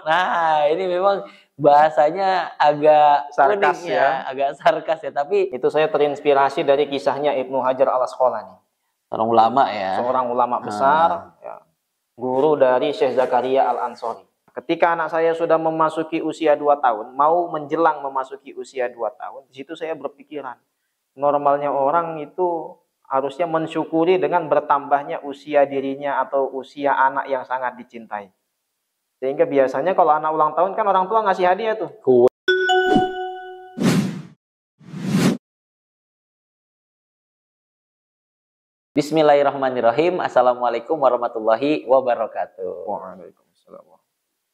Nah, ini memang bahasanya agak Sarkas unik ya, agak sarkas ya, tapi itu saya terinspirasi dari kisahnya Ibnu Hajar al-Asqalani. seorang ulama ya. Seorang ulama besar, ya, guru dari Syekh Zakaria Al-Ansori. Ketika anak saya sudah memasuki usia 2 tahun, mau menjelang memasuki usia 2 tahun, di situ saya berpikiran, normalnya orang itu harusnya mensyukuri dengan bertambahnya usia dirinya atau usia anak yang sangat dicintai. Sehingga biasanya kalau anak ulang tahun kan orang tua ngasih hadiah tuh. Bismillahirrahmanirrahim. Assalamualaikum warahmatullahi wabarakatuh. Waalaikumsalam.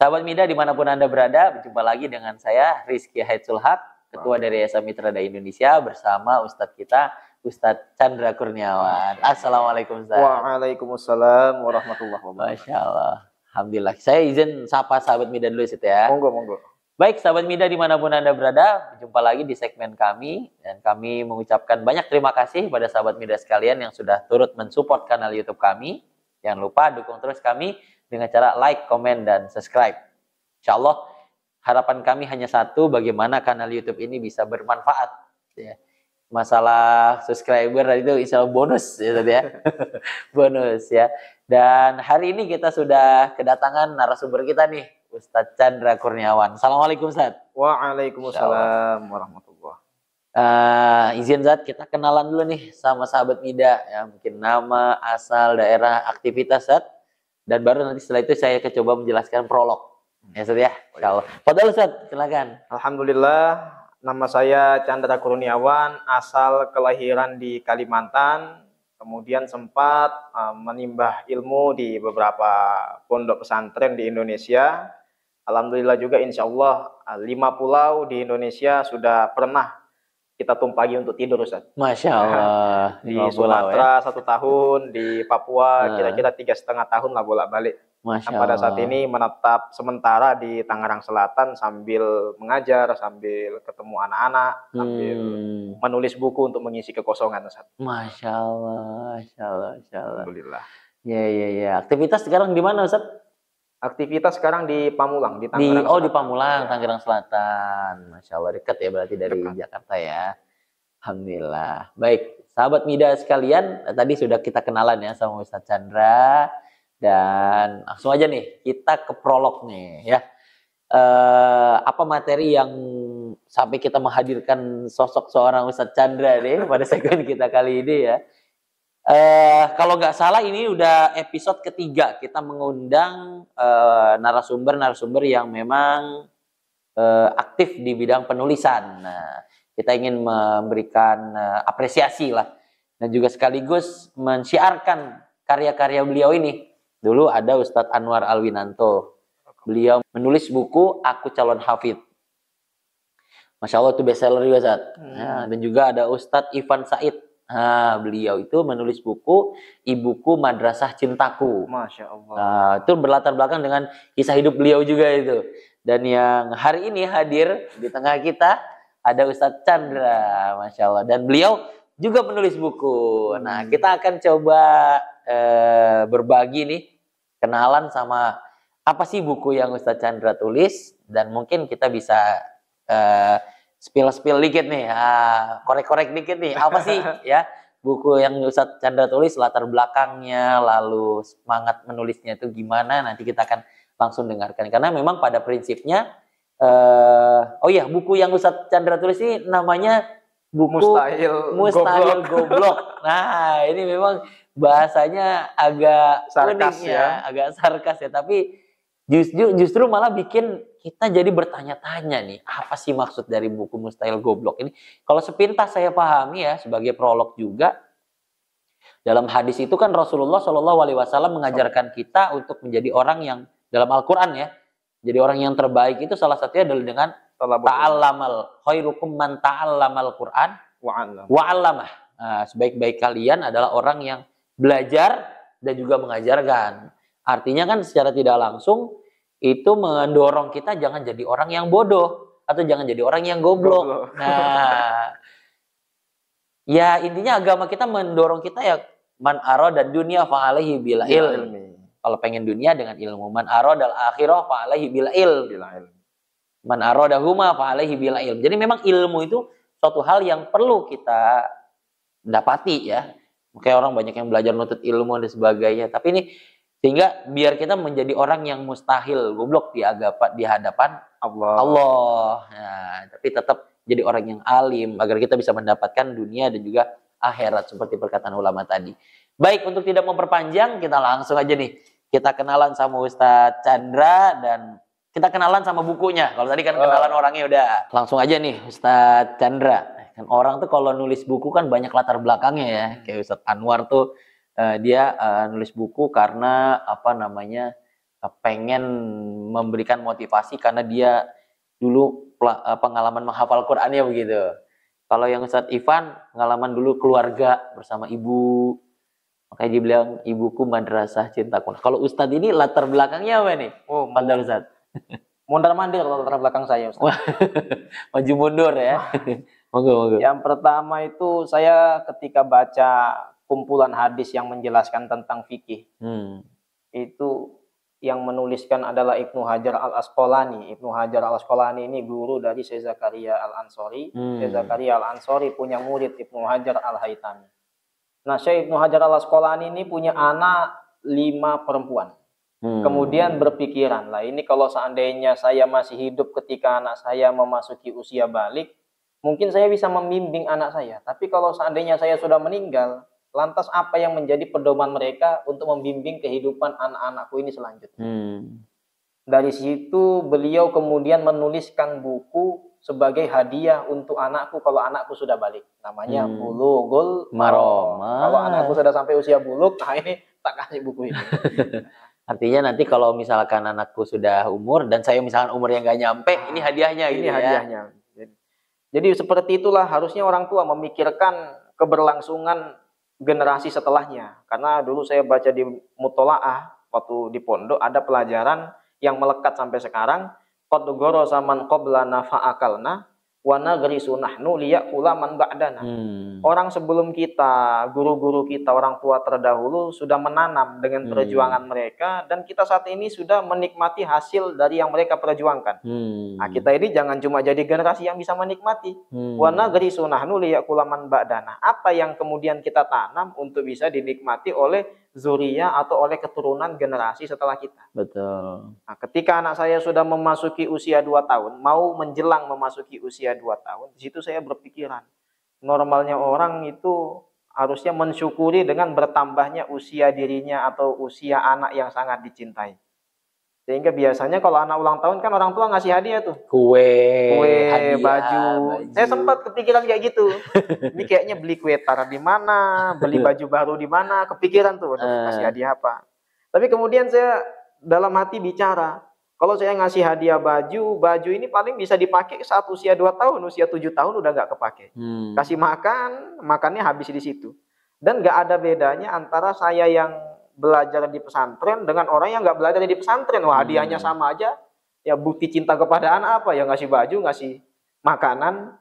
Sahabat Mida dimanapun Anda berada, berjumpa lagi dengan saya Rizky Haidsul Haq, Ketua dari Yayasan Mitra Dai Indonesia, bersama Ustadz kita, Ustadz Chandra Kurniawan. Assalamualaikum Ustadz. Waalaikumsalam warahmatullahi wabarakatuh. Masya Allah. Alhamdulillah. Saya izin sapa sahabat Mida dulu Ustadz ya. Monggo, monggo. Baik sahabat Mida dimanapun Anda berada, berjumpa lagi di segmen kami. Dan kami mengucapkan banyak terima kasih pada sahabat Mida sekalian yang sudah turut mensupport kanal YouTube kami. Jangan lupa dukung terus kami dengan cara like, komen, dan subscribe. Insya Allah harapan kami hanya satu, bagaimana kanal YouTube ini bisa bermanfaat. Ya. Masalah subscriber itu insya Allah bonus ya. Bonus ya. Dan hari ini kita sudah kedatangan narasumber kita nih, Ustadz Chandra Kurniawan. Assalamualaikum Ustadz. Waalaikumsalam warahmatullahi. Izin Ustadz, kita kenalan dulu nih sama sahabat Mida ya, mungkin nama, asal, daerah, aktivitas Ustadz, dan baru nanti setelah itu saya coba menjelaskan prolog. Ya Ustadz ya, insyaallah. Fadhal Ustadz, silakan. Alhamdulillah, nama saya Chandra Kurniawan, asal kelahiran di Kalimantan, kemudian sempat menimba ilmu di beberapa pondok pesantren di Indonesia. Alhamdulillah juga insya Allah 5 pulau di Indonesia sudah pernah kita tumpagi untuk tidur Ustaz. Masya Allah. Di Sumatera 1 tahun, di Papua kira-kira 3,5 tahun lah bolak-balik. Pada saat ini menetap sementara di Tangerang Selatan sambil mengajar, sambil ketemu anak-anak, sambil menulis buku untuk mengisi kekosongan Ustaz. Masya Allah, Masya Allah, Masya Allah. Alhamdulillah. Ya. Aktivitas sekarang di mana Ustaz? Aktivitas sekarang di Pamulang, di Tangerang Selatan. Di Pamulang, ya. Tangerang Selatan. Masya Allah, dekat ya berarti dari Jakarta ya. Alhamdulillah. Baik, sahabat Mida sekalian, tadi sudah kita kenalan ya sama Ustadz Chandra. Dan langsung aja nih, kita ke prolog nih ya. Apa materi yang sampai kita menghadirkan sosok seorang Ustadz Chandra nih pada segmen kita kali ini ya. Kalau nggak salah ini udah episode ketiga kita mengundang narasumber yang memang aktif di bidang penulisan. Nah, kita ingin memberikan apresiasi lah dan juga sekaligus mensyiarkan karya-karya beliau ini. Dulu ada Ustadz Anwar Alwinanto. Beliau menulis buku Aku Calon Hafid. Masya Allah itu bestseller juga Ustadz. Nah, dan juga ada Ustadz Ivan Said. Nah, beliau itu menulis buku Ibuku Madrasah Cintaku. Masya Allah. Nah, itu berlatar belakang dengan kisah hidup beliau juga itu. Dan yang hari ini hadir di tengah kita ada Ustadz Chandra, Masya Allah. Dan beliau juga menulis buku. Nah, kita akan coba berbagi nih, kenalan sama apa sih buku yang Ustadz Chandra tulis. Dan mungkin kita bisa spill dikit nih, korek-korek dikit nih, apa sih ya buku yang Ustadz Chandra tulis, latar belakangnya, lalu semangat menulisnya itu gimana, nanti kita akan langsung dengarkan. Karena memang pada prinsipnya, buku yang Ustadz Chandra tulis ini namanya buku Mustahil Goblok. Nah, ini memang bahasanya agak sarkas unik ya, agak sarkas ya, tapi justru malah bikin kita jadi bertanya-tanya nih, apa sih maksud dari buku Mustahil Goblok ini? Kalau sepintas saya pahami ya, sebagai prolog juga, dalam hadis itu kan Rasulullah SAW mengajarkan kita untuk menjadi orang yang dalam Al-Quran ya, jadi orang yang terbaik itu salah satunya adalah dengan ta'allamal khairukum man ta'allamal Quran wa'allamah. Nah, sebaik-baik kalian adalah orang yang belajar dan juga mengajarkan. Artinya kan secara tidak langsung itu mendorong kita jangan jadi orang yang bodoh atau jangan jadi orang yang goblok. Nah, ya intinya agama kita mendorong kita ya man arada dunya fa alaihi bil ilmi. Kalau pengen dunia dengan ilmu. Man aradal akhirah fa alaihi bil ilm. Man aradahuma fa alaihi bil ilm. Jadi memang ilmu itu suatu hal yang perlu kita dapati ya. Kayak orang banyak yang belajar nutut ilmu dan sebagainya. Tapi ini sehingga biar kita menjadi orang yang mustahil goblok di hadapan Allah. Nah, tapi tetap jadi orang yang alim agar kita bisa mendapatkan dunia dan juga akhirat seperti perkataan ulama tadi. Baik, untuk tidak memperpanjang, kita langsung aja nih. Kita kenalan sama Ustadz Chandra dan kita kenalan sama bukunya. Kalau tadi kan kenalan orangnya udah. Langsung aja nih Ustadz Chandra. Kan orang tuh kalau nulis buku kan banyak latar belakangnya ya. Kayak Ustadz Anwar tuh dia nulis buku karena pengen memberikan motivasi karena dia dulu pengalaman menghafal Qur'annya begitu. Kalau yang Ustadz Ivan pengalaman dulu keluarga bersama ibu. Makanya dia bilang ibuku madrasah cinta Quran. Kalau Ustadz ini latar belakangnya apa nih? Oh, Pandal Ustadz. Mondar-mandir latar belakang saya, Ustadz. Maju mundur ya. Monggo. Yang pertama itu saya ketika baca kumpulan hadis yang menjelaskan tentang fikih. Itu yang menuliskan adalah Ibnu Hajar Al-Asqalani. Ibnu Hajar Al-Asqalani ini guru dari Syekh Zakaria Al-Ansori. Syekh Zakaria Al-Ansori punya murid Ibnu Hajar Al-Haytami. Nah, Syekh Ibnu Hajar Al-Asqalani ini punya anak 5 perempuan. Kemudian berpikiran, lah ini kalau seandainya saya masih hidup ketika anak saya memasuki usia balik, mungkin saya bisa membimbing anak saya. Tapi kalau seandainya saya sudah meninggal, lantas apa yang menjadi pedoman mereka untuk membimbing kehidupan anak-anakku ini selanjutnya? Dari situ beliau kemudian menuliskan buku sebagai hadiah untuk anakku kalau anakku sudah balik. Namanya Bulughul Maram. Kalau anakku sudah sampai usia bulug, nah ini tak kasih buku ini. Artinya nanti kalau misalkan anakku sudah umur dan saya misalkan umurnya nggak nyampe, ini hadiahnya ini gitu hadiahnya. Ya. Jadi seperti itulah harusnya orang tua memikirkan keberlangsungan generasi setelahnya. Karena dulu saya baca di Mutola'ah waktu di pondok ada pelajaran yang melekat sampai sekarang. Qad gharaza man qablana fa'akalna wa nagrisu nahnu liya'kula man ba'dana. Orang sebelum kita, guru-guru kita, orang tua terdahulu sudah menanam dengan perjuangan mereka dan kita saat ini sudah menikmati hasil dari yang mereka perjuangkan. Nah, kita ini jangan cuma jadi generasi yang bisa menikmati. Wa nagrisu nahnu liya'kula man ba'dana. Apa yang kemudian kita tanam untuk bisa dinikmati oleh zuriyah atau oleh keturunan generasi setelah kita. Betul. Nah, ketika anak saya sudah memasuki usia 2 tahun, mau menjelang memasuki usia 2 tahun, di situ saya berpikiran, normalnya orang itu harusnya mensyukuri dengan bertambahnya usia dirinya atau usia anak yang sangat dicintai. Sehingga biasanya kalau anak ulang tahun kan orang tua ngasih hadiah tuh. Kue, hadiah, baju. Saya sempat kepikiran kayak gitu. Ini kayaknya beli kue tar di mana, beli baju baru di mana, kepikiran tuh ngasih hadiah apa. Tapi kemudian saya dalam hati bicara, kalau saya ngasih hadiah baju ini paling bisa dipakai saat usia 2 tahun, usia 7 tahun udah nggak kepake. Kasih makannya habis di situ. Dan nggak ada bedanya antara saya yang belajar di pesantren dengan orang yang nggak belajar di pesantren. Wah, hadiahnya sama aja. Ya bukti cinta kepada anak apa? Ya ngasih baju, ngasih makanan.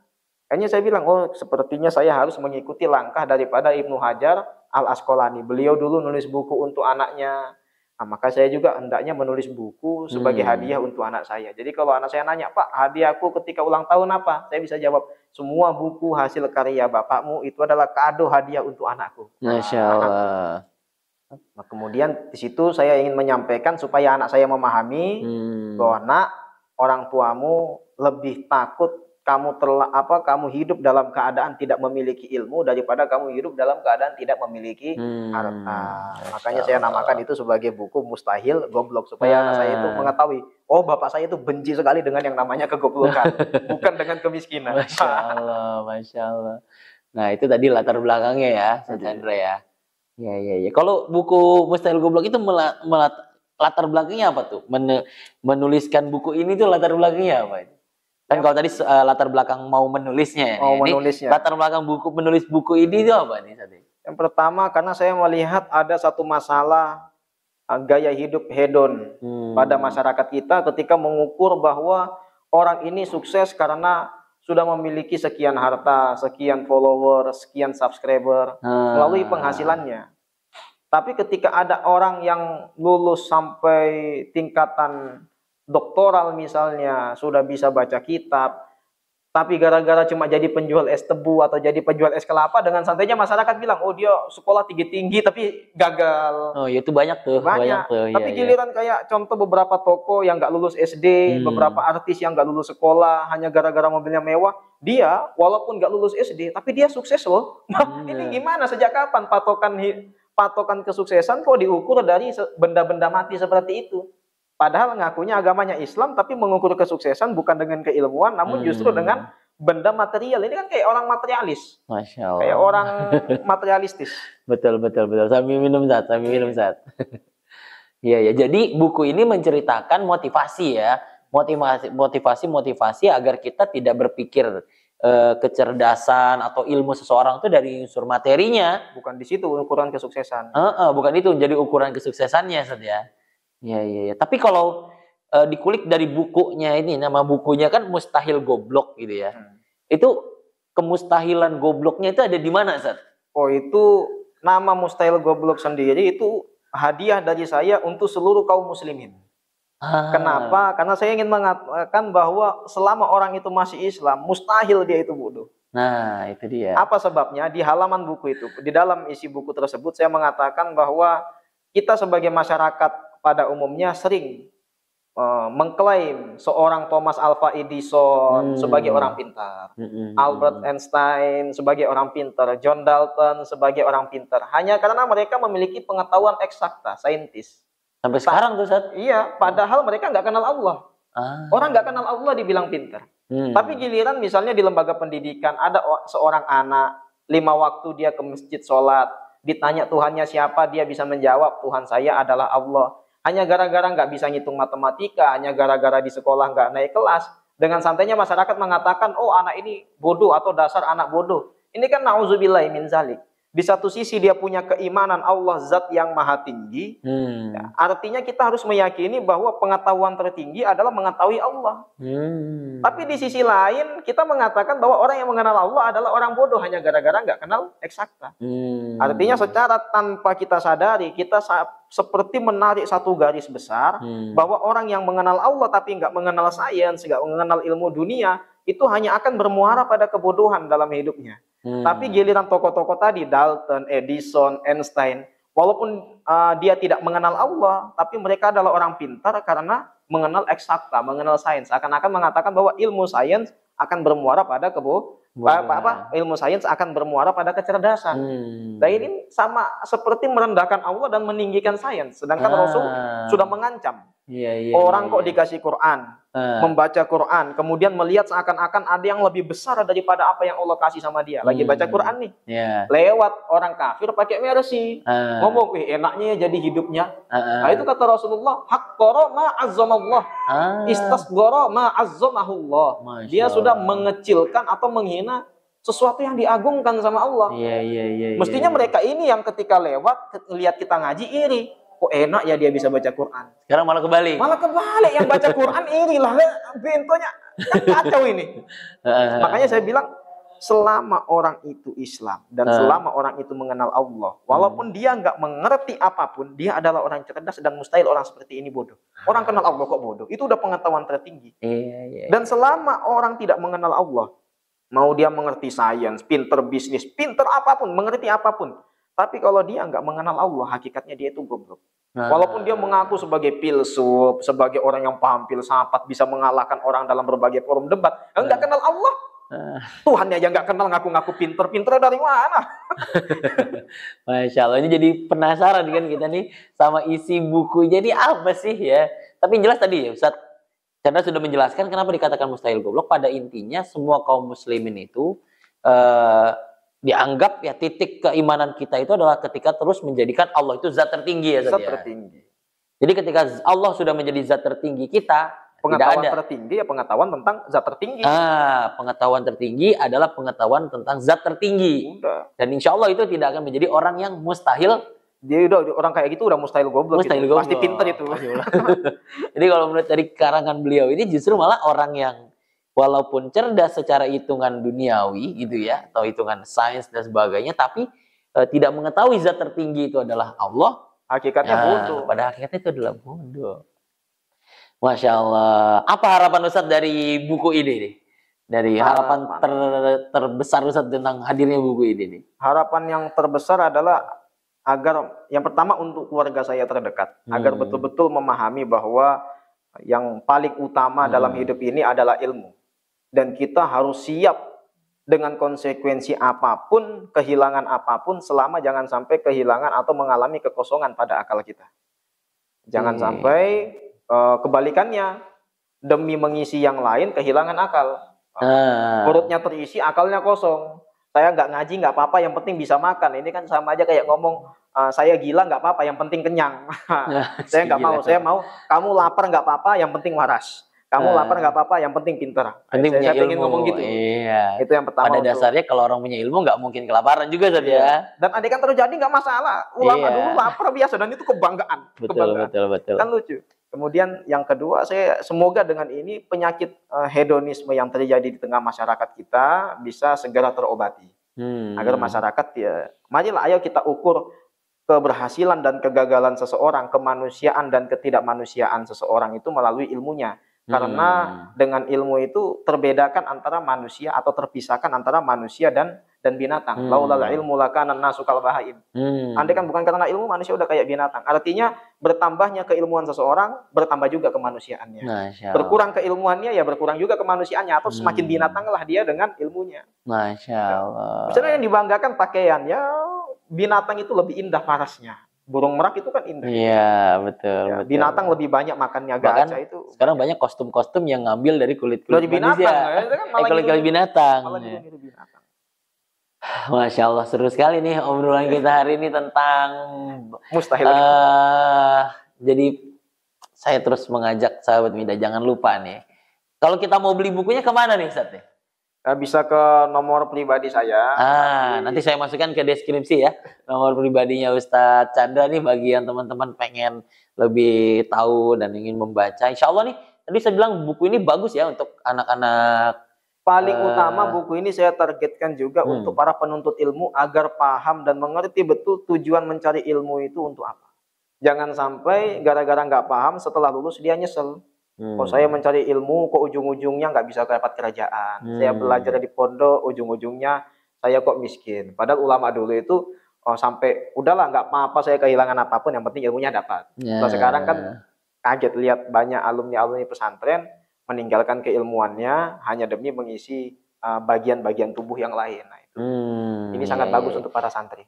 Kayaknya saya bilang, oh sepertinya saya harus mengikuti langkah daripada Ibnu Hajar Al-Asqalani. Beliau dulu nulis buku untuk anaknya. Nah, maka saya juga hendaknya menulis buku sebagai hadiah untuk anak saya. Jadi kalau anak saya nanya, Pak, hadiahku ketika ulang tahun apa? Saya bisa jawab, semua buku hasil karya bapakmu itu adalah kado hadiah untuk anakku. Masya Allah. Nah, kemudian di situ saya ingin menyampaikan supaya anak saya memahami bahwa nak, orang tuamu lebih takut kamu hidup dalam keadaan tidak memiliki ilmu daripada kamu hidup dalam keadaan tidak memiliki harta. Makanya saya namakan itu sebagai buku Mustahil Goblok supaya anak saya itu mengetahui, oh bapak saya itu benci sekali dengan yang namanya kegoblokan, bukan dengan kemiskinan. Masya Allah, Masya Allah. Nah itu tadi latar belakangnya ya, Chandra ya. Ya. Kalau buku Mustahil Goblok itu latar belakangnya apa tuh? Menuliskan buku ini tuh latar belakangnya apa? Kan kalau tadi latar belakang mau menulisnya. Ini latar belakang menulis buku ini itu apa nih? Yang pertama karena saya melihat ada satu masalah gaya hidup hedon pada masyarakat kita ketika mengukur bahwa orang ini sukses karena sudah memiliki sekian harta, sekian follower, sekian subscriber melalui penghasilannya. Tapi ketika ada orang yang lulus sampai tingkatan doktoral misalnya, sudah bisa baca kitab, tapi gara-gara cuma jadi penjual es tebu atau jadi penjual es kelapa, dengan santainya masyarakat bilang, oh dia sekolah tinggi-tinggi tapi gagal. Oh, itu banyak tuh, Banyak. tuh. Tapi Iya, iya. giliran kayak contoh beberapa toko yang nggak lulus SD, beberapa artis yang nggak lulus sekolah, hanya gara-gara mobilnya mewah, dia walaupun nggak lulus SD, tapi dia sukses loh. Ini gimana? Sejak kapan patokan kesuksesan kok diukur dari benda-benda mati seperti itu? Padahal ngakunya agamanya Islam, tapi mengukur kesuksesan bukan dengan keilmuan, namun justru dengan benda material. Ini kan kayak orang materialis. Masya Allah. Kayak orang materialistis. Betul. Sambil minum Zat. Iya, ya. Jadi buku ini menceritakan motivasi ya. Motivasi agar kita tidak berpikir kecerdasan atau ilmu seseorang itu dari unsur materinya. Bukan di situ ukuran kesuksesan. Bukan itu jadi ukuran kesuksesannya, Zat ya. Iya. Tapi kalau dikulik dari bukunya ini, nama bukunya kan Mustahil Goblok gitu ya. Itu kemustahilan gobloknya itu ada di mana, Zat? Oh, itu nama Mustahil Goblok sendiri itu hadiah dari saya untuk seluruh kaum muslimin. Kenapa? Karena saya ingin mengatakan bahwa selama orang itu masih Islam, mustahil dia itu bodoh. Nah, itu dia. Apa sebabnya? Di halaman buku itu, di dalam isi buku tersebut saya mengatakan bahwa kita sebagai masyarakat pada umumnya sering mengklaim seorang Thomas Alva Edison sebagai orang pintar, Albert Einstein sebagai orang pintar, John Dalton sebagai orang pintar, hanya karena mereka memiliki pengetahuan eksakta, saintis. Sampai sekarang tuh, Sat? Iya, padahal mereka nggak kenal Allah. Orang nggak kenal Allah dibilang pintar. Tapi giliran misalnya di lembaga pendidikan ada seorang anak 5 waktu dia ke masjid sholat, ditanya Tuhannya siapa, dia bisa menjawab Tuhan saya adalah Allah. Hanya gara-gara nggak bisa ngitung matematika, hanya gara-gara di sekolah nggak naik kelas, dengan santainya masyarakat mengatakan, oh anak ini bodoh atau dasar anak bodoh. Ini kan na'udzubillahi min zalik. Di satu sisi dia punya keimanan Allah zat yang maha tinggi, ya, artinya kita harus meyakini bahwa pengetahuan tertinggi adalah mengetahui Allah. Tapi di sisi lain kita mengatakan bahwa orang yang mengenal Allah adalah orang bodoh hanya gara-gara nggak kenal eksakta. Artinya secara tanpa kita sadari kita seperti menarik satu garis besar bahwa orang yang mengenal Allah tapi nggak mengenal sains, nggak mengenal ilmu dunia, itu hanya akan bermuara pada kebodohan dalam hidupnya. Tapi giliran tokoh-tokoh tadi, Dalton, Edison, Einstein, walaupun dia tidak mengenal Allah, tapi mereka adalah orang pintar karena mengenal eksakta, mengenal sains. Akan-akan mengatakan bahwa ilmu sains akan bermuara pada ilmu sains akan bermuara pada kecerdasan. Nah ini sama seperti merendahkan Allah dan meninggikan sains. Sedangkan Rasul sudah mengancam. Orang kok dikasih Quran, membaca Quran, kemudian melihat seakan-akan ada yang lebih besar daripada apa yang Allah kasih sama dia. Lagi baca Quran nih, lewat orang kafir pakai mercy, ngomong, enaknya jadi hidupnya. Nah itu kata Rasulullah, haqqara ma azzamallah, istasghara ma azzamahullah. Dia sudah mengecilkan atau menghina sesuatu yang diagungkan sama Allah. Mestinya mereka ini yang ketika lewat lihat kita ngaji iri. Kok enak ya dia bisa baca Quran. Sekarang malah kebalik. Malah kebalik, yang baca Quran irilah. Bentuknya kan kacau ini. Makanya saya bilang, selama orang itu Islam dan selama orang itu mengenal Allah, walaupun dia nggak mengerti apapun, dia adalah orang cerdas dan mustahil orang seperti ini bodoh. Orang kenal Allah kok bodoh? Itu udah pengetahuan tertinggi. Dan selama orang tidak mengenal Allah, mau dia mengerti sains, pinter bisnis, pinter apapun, mengerti apapun, tapi kalau dia nggak mengenal Allah, hakikatnya dia itu goblok. Walaupun dia mengaku sebagai filsuf, sebagai orang yang paham filsafat, bisa mengalahkan orang dalam berbagai forum debat, nggak kenal Allah. Tuhannya aja nggak kenal, ngaku-ngaku pinter dari mana? Masya Allah, ini jadi penasaran kan kita nih sama isi buku. Jadi apa sih ya? Tapi jelas tadi ya, Ustaz Chandra sudah menjelaskan kenapa dikatakan mustahil goblok. Pada intinya semua kaum muslimin itu dianggap ya titik keimanan kita itu adalah ketika terus menjadikan Allah itu zat tertinggi ya. Zat tertinggi. Jadi ketika Allah sudah menjadi zat tertinggi kita, pengetahuan tertinggi ya pengetahuan tentang zat tertinggi. Pengetahuan tertinggi adalah pengetahuan tentang zat tertinggi. Dan insya Allah itu tidak akan menjadi orang yang mustahil. Dia udah orang kayak gitu udah mustahil goblok. Pasti pinter itu. Jadi kalau menurut dari karangan beliau ini justru malah orang yang walaupun cerdas secara hitungan duniawi gitu ya, atau hitungan sains dan sebagainya, tapi tidak mengetahui zat tertinggi itu adalah Allah, Hakikatnya bodoh. pada hakikatnya itu adalah bodoh. Masya Allah. Apa harapan Ustadz dari buku ini nih? Dari harapan terbesar Ustadz tentang hadirnya buku ini nih. Harapan yang terbesar adalah agar yang pertama untuk keluarga saya terdekat, agar betul-betul memahami bahwa yang paling utama dalam hidup ini adalah ilmu. Dan kita harus siap dengan konsekuensi apapun, kehilangan apapun, selama jangan sampai kehilangan atau mengalami kekosongan pada akal kita. Jangan sampai kebalikannya, demi mengisi yang lain kehilangan akal. Perutnya terisi, akalnya kosong. Saya nggak ngaji nggak apa-apa, yang penting bisa makan. Ini kan sama aja kayak ngomong saya gila nggak apa-apa, yang penting kenyang. Saya nggak mau. Saya mau kamu lapar nggak apa-apa, yang penting waras. Kamu lapar nggak apa-apa, yang penting pinter. Saya pengen ngomong gitu. Iya. Itu yang pertama. Pada dasarnya kalau orang punya ilmu nggak mungkin kelaparan juga tadi ya. Dan andai kan terjadi nggak masalah. Ulama dulu lapar biasa, dan itu kebanggaan. Betul. Kan lucu. Kemudian yang kedua, saya semoga dengan ini penyakit hedonisme yang terjadi di tengah masyarakat kita bisa segera terobati. Agar masyarakat marilah ayo kita ukur keberhasilan dan kegagalan seseorang, kemanusiaan dan ketidakmanusiaan seseorang itu melalui ilmunya. Karena dengan ilmu itu terbedakan antara manusia atau terpisahkan antara manusia dan binatang. Laulal ilmu lakana nasu kal bahaim. Andai kan bukan karena ilmu, manusia udah kayak binatang. Artinya bertambahnya keilmuan seseorang, bertambah juga kemanusiaannya. Berkurang keilmuannya, ya berkurang juga kemanusiaannya. Atau semakin binatang lah dia dengan ilmunya. Masya Allah. Misalnya yang dibanggakan pakaian, ya binatang itu lebih indah parasnya. Burung merak itu kan indah. Iya, betul. Binatang lebih banyak makannya gajah itu. Sekarang banyak kostum-kostum yang ngambil dari kulit manusia. Kulit binatang. Malah binatang. Masya Allah, seru sekali nih obrolan kita hari ini tentang mustahil. Jadi saya terus mengajak sahabat Mida, jangan lupa nih, kalau kita mau beli bukunya kemana nih Ustadz? Bisa ke nomor pribadi saya. Nanti saya masukkan ke deskripsi ya, nomor pribadinya Ustadz Chandra nih, bagi yang teman-teman pengen lebih tahu dan ingin membaca. Insya Allah nih, tadi saya bilang buku ini bagus ya untuk anak-anak. Paling utama buku ini saya targetkan juga untuk para penuntut ilmu agar paham dan mengerti betul tujuan mencari ilmu itu untuk apa. Jangan sampai gara-gara nggak paham setelah lulus dia nyesel. Kok saya mencari ilmu, kok ujung-ujungnya nggak bisa dapat kerajaan. Saya belajar di pondok, ujung-ujungnya saya kok miskin. Padahal ulama dulu itu sampai udahlah nggak apa-apa saya kehilangan apapun, yang penting ilmunya dapat. Nah, sekarang kan kaget lihat banyak alumni pesantren meninggalkan keilmuannya hanya demi mengisi bagian-bagian tubuh yang lain. Nah, itu. Ini sangat bagus untuk para santri.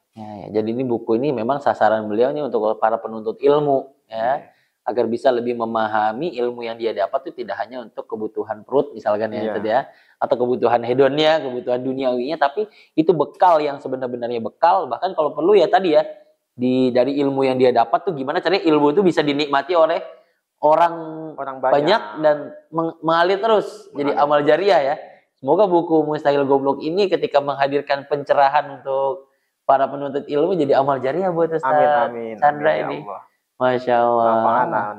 Jadi ini buku ini memang sasaran beliau nih untuk para penuntut ilmu ya. Agar bisa lebih memahami ilmu yang dia dapat itu tidak hanya untuk kebutuhan perut misalkan ya, atau kebutuhan hedonnya, kebutuhan duniawinya, tapi itu bekal yang sebenarnya bekal. Bahkan kalau perlu ya tadi ya, dari ilmu yang dia dapat tuh gimana caranya ilmu itu bisa dinikmati oleh orang banyak dan mengalir terus jadi amal jariah ya. Semoga buku Mustahil Goblok ini ketika menghadirkan pencerahan untuk para penuntut ilmu jadi amal jariah buat Ustaz Chandra ini. Masya Allah.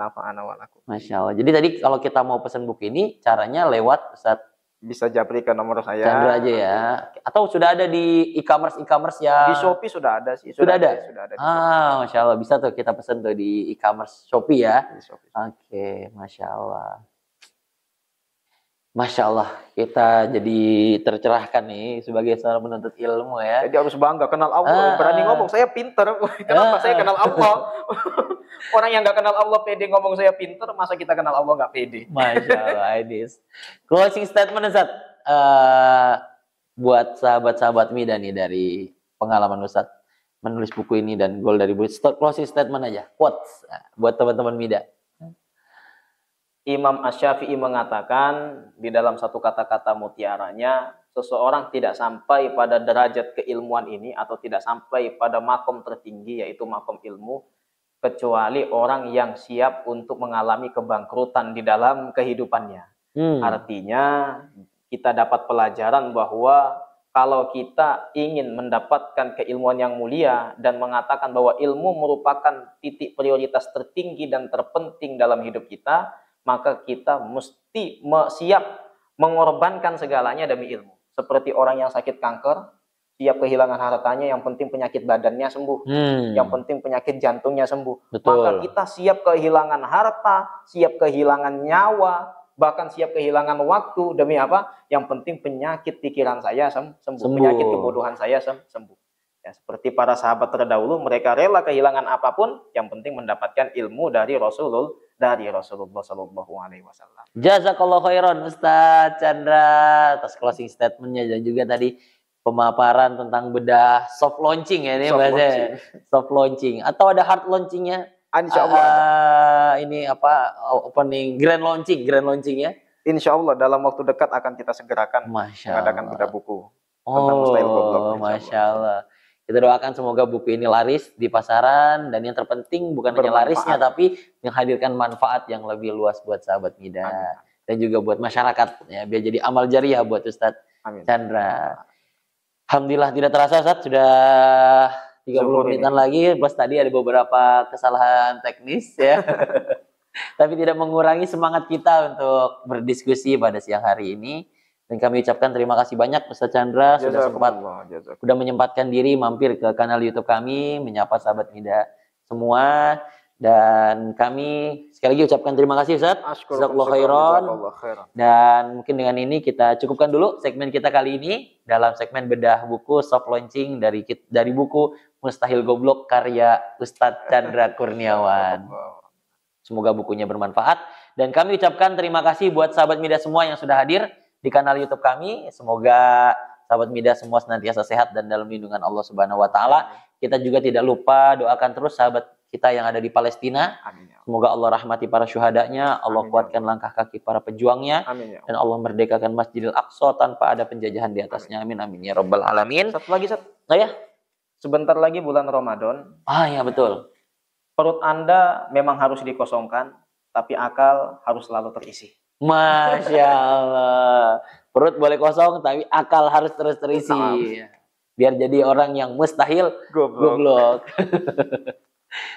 Masya Allah. Jadi tadi kalau kita mau pesan buku ini, caranya lewat Ustaz, bisa japri ke nomor saya. Chandra aja ya. Atau sudah ada di e-commerce ya? Di Shopee sudah ada sih. Sudah ada. Di Masya Allah. Bisa tuh kita pesan tuh di e-commerce Shopee ya. Oke, Masya Allah. Masya Allah, kita jadi tercerahkan nih sebagai seorang penuntut ilmu ya. Jadi harus bangga kenal Allah, berani ngomong saya pinter. Kenapa saya kenal Allah? Orang yang nggak kenal Allah pede ngomong saya pinter, masa kita kenal Allah nggak pede? Masya Allah, Aidis. Closing statement Ustaz, buat sahabat-sahabat Mida nih dari pengalaman Ustaz menulis buku ini dan goal dari buku. Closing statement aja, quotes buat teman-teman Mida. Imam Asy-Syafi'i mengatakan di dalam satu kata-kata mutiaranya, seseorang tidak sampai pada derajat keilmuan ini atau tidak sampai pada makom tertinggi yaitu makom ilmu kecuali orang yang siap untuk mengalami kebangkrutan di dalam kehidupannya. Artinya kita dapat pelajaran bahwa kalau kita ingin mendapatkan keilmuan yang mulia dan mengatakan bahwa ilmu merupakan titik prioritas tertinggi dan terpenting dalam hidup kita, maka kita mesti siap mengorbankan segalanya demi ilmu. Seperti orang yang sakit kanker, siap kehilangan hartanya, yang penting penyakit badannya sembuh. Yang penting penyakit jantungnya sembuh. Betul. Maka kita siap kehilangan harta, siap kehilangan nyawa, bahkan siap kehilangan waktu. Demi apa? Yang penting penyakit pikiran saya sembuh. Penyakit kebodohan saya sembuh. Ya, seperti para sahabat terdahulu, mereka rela kehilangan apapun, yang penting mendapatkan ilmu dari Rasulullah Shallallahu Alaihi Wasallam. Jazakallah khairan Ustadz Chandra atas closing statementnya, dan juga tadi pemaparan tentang bedah soft launching ya, ini bahasanya soft launching, atau ada hard launchingnya? Insya Allah ini apa, opening grand launching ya? Insya Allah dalam waktu dekat akan kita segerakan mengadakan bedah buku tentang Mustahil Goblok. Masya Allah. Kita doakan semoga buku ini laris di pasaran, dan yang terpenting bukan hanya larisnya, tapi menghadirkan manfaat yang lebih luas buat sahabat Mida. Amin. Dan juga buat masyarakat ya, biar jadi amal jariah buat Ustadz Chandra. Alhamdulillah tidak terasa Ustadz, sudah 30 menitan lagi, plus tadi ada beberapa kesalahan teknis ya. Tapi tidak mengurangi semangat kita untuk berdiskusi pada siang hari ini. Dan kami ucapkan terima kasih banyak Ustadz Chandra sudah menyempatkan diri mampir ke kanal YouTube kami, menyapa sahabat Mida semua. Dan kami sekali lagi ucapkan terima kasih Ustadz. Jazakallahu khairan. Dan mungkin dengan ini kita cukupkan dulu segmen kita kali ini dalam segmen bedah buku soft launching dari buku Mustahil Goblok karya Ustadz Chandra Kurniawan. Semoga bukunya bermanfaat, dan kami ucapkan terima kasih buat sahabat Mida semua yang sudah hadir di kanal YouTube kami. Semoga sahabat Mida semua senantiasa sehat dan dalam lindungan Allah Subhanahu wa taala. Kita juga tidak lupa doakan terus sahabat kita yang ada di Palestina. Amin. Semoga Allah rahmati para syuhadanya, Allah kuatkan langkah kaki para pejuangnya, dan Allah merdekakan Masjidil Aqsa tanpa ada penjajahan di atasnya. Amin amin ya rabbal alamin. Satu lagi, ya. Sebentar lagi bulan Ramadan. Ya betul. Perut Anda memang harus dikosongkan, tapi akal harus selalu terisi. Masya Allah. Perut boleh kosong, tapi akal harus terus terisi. Biar jadi orang yang mustahil goblok.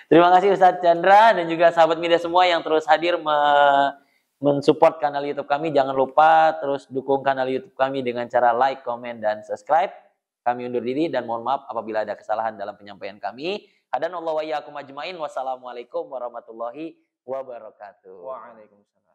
Terima kasih Ustadz Chandra dan juga sahabat Mida semua yang terus hadir mensupport kanal YouTube kami. Jangan lupa terus dukung kanal YouTube kami dengan cara like, comment, dan subscribe. Kami undur diri dan mohon maaf apabila ada kesalahan dalam penyampaian kami. Hadanallahu wa iyyakum ajmain. Wassalamualaikum warahmatullahi wabarakatuh. Waalaikumsalam.